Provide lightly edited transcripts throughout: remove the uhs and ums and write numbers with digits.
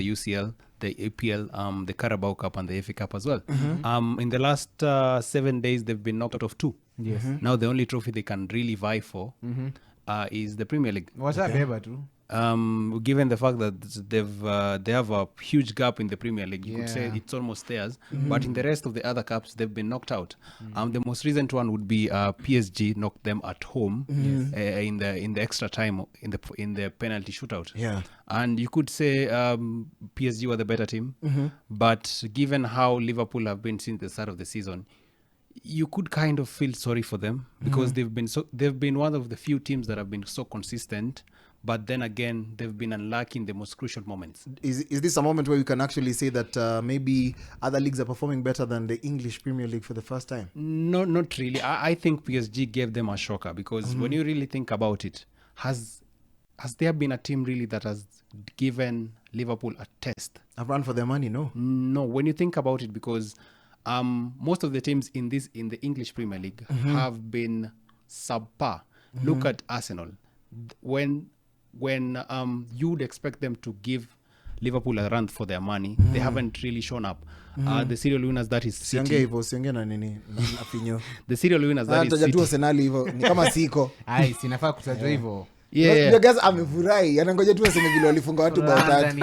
the UCL, the APL, the Carabao Cup, and the FA Cup as well. In the last 7 days, they've been knocked out of 2. Yes. Now the only trophy they can really vie for is the Premier League. What's that ever too? Given the fact that they have a huge gap in the Premier League, you could say Yeah. it's almost theirs. But in the rest of the other cups, they've been knocked out. The most recent one would be PSG knocked them at home in the extra time in the penalty shootout. Yeah. And you could say PSG were the better team, but given how Liverpool have been since the start of the season, you could kind of feel sorry for them because they've been one of the few teams that have been so consistent. But then again, they've been unlucky in the most crucial moments. Is this a moment where you can actually say that maybe other leagues are performing better than the English Premier League for the first time? No, not really. I think PSG gave them a shocker because when you really think about it, has there been a team really that has given Liverpool a test? I've run for their money, no? No, when you think about it, because most of the teams in the English Premier League have been subpar. Look at Arsenal. When you'd expect them to give Liverpool a run for their money, they haven't really shown up. The serial winners, that is City. The serial winners, that is City. Arsenal hivyo ni kama siko. Ai, sinafaa kutajwa hivyo. You guys amefurahi. Anangoja tu aseme vile walifunga watu bao tatu.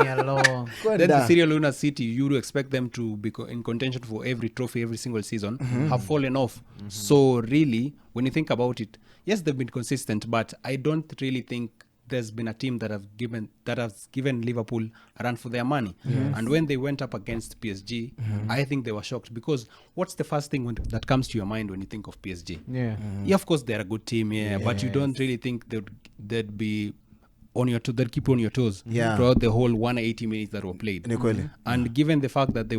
Then the serial winners City, you would expect them to be in contention for every trophy every single season, have fallen off. So really, when you think about it, yes, they've been consistent, but I don't really think there's been a team that has given Liverpool a run for their money. And when they went up against PSG, I think they were shocked because what's the first thing that comes to your mind when you think of PSG? Yeah, of course they're a good team, but you don't really think they'd be on your they'd keep on your toes throughout the whole 180 minutes that were played. And given the fact that they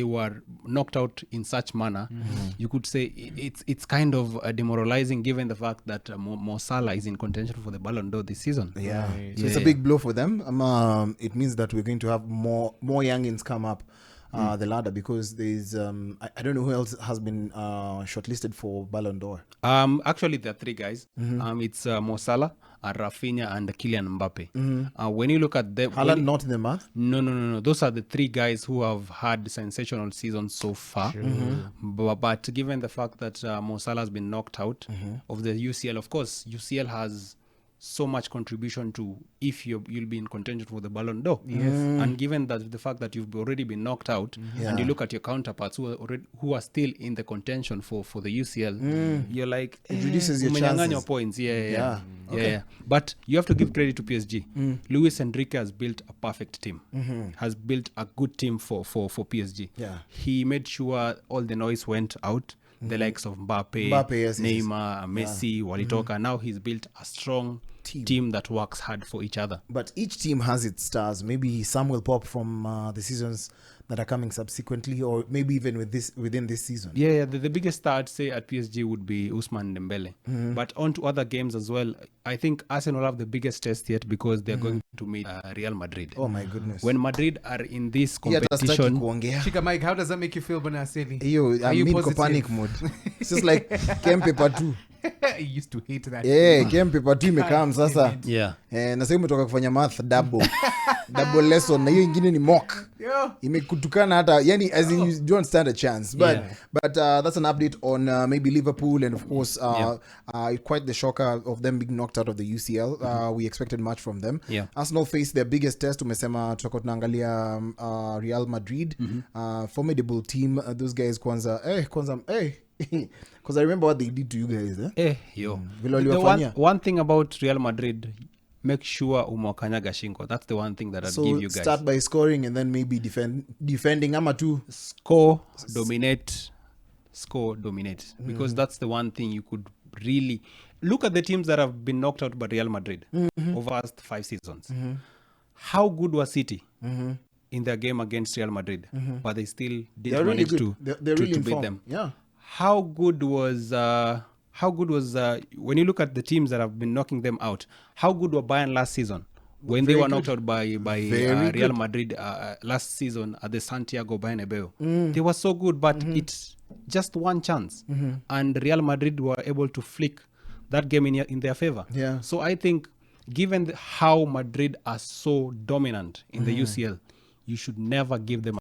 were knocked out in such manner, you could say it's kind of demoralizing given the fact that Mo Salah is in contention for the Ballon d'Or this season. So it's a big blow for them. It means that we're going to have more youngins come up the ladder because there's I don't know who else has been shortlisted for Ballon d'Or. Actually there are 3 guys. It's Mo Salah, Rafinha, and Kylian Mbappe. When you look at them, Haaland not in the math? No. Those are the 3 guys who have had sensational seasons so far. But given the fact that Mo Salah has been knocked out of the UCL, of course, UCL has so much contribution to if you'll be in contention for the Ballon d'Or. And given that the fact that you've already been knocked out, and you look at your counterparts who are still in the contention for the UCL, you're like, it reduces your chances. Your points. But you have to give credit to PSG. Luis Enrique has built a perfect team. Has built a good team for PSG. He made sure all the noise went out. The likes of Mbappe, Neymar, Messi, walitoka. Now he's built a strong team that works hard for each other. But each team has its stars. Maybe some will pop from the seasons that are coming subsequently, or maybe even within this season. The biggest star I'd say at PSG would be Ousmane Dembele. But on to other games as well. I think Arsenal have the biggest test yet because they're going to meet Real Madrid. Oh my goodness. When Madrid are in this competition, Chika Mike, how does that make you feel, Bwana Aseli? I'm in panic mode. It's just like Game Paper 2. I used to hate that. Game Paper 2 imekam sasa. Na sasa umetoka kufanya math double lesson, na hiyo ingine ni mock. Imekutukana hata, yani as in you don't stand a chance. But that's an update on maybe Liverpool, and of course quite the shocker of them being knocked out of the UCL. We expected much from them. Arsenal faced their biggest test. Umesema tutakuwa tunaangalia Real Madrid. Formidable team. Those guys kwanza because I remember what they did to you guys. The one thing about Real Madrid, make sure umewakanyaga shingo. That's the one thing that I'd give you guys. Start by scoring and then maybe defending ama tu. Score, dominate. Because that's the one thing you could really look at the teams that have been knocked out by Real Madrid over the last 5 seasons. How good was City in their game against Real Madrid? But they still didn't manage to beat them. How good was when you look at the teams that have been knocking them out? How good were Bayern last season when they were knocked out by Real Madrid last season at the Santiago Bernabeu? They were so good, but it's just one chance, and Real Madrid were able to flick that game in their favor. So I think given how Madrid are so dominant in the UCL, you should never give them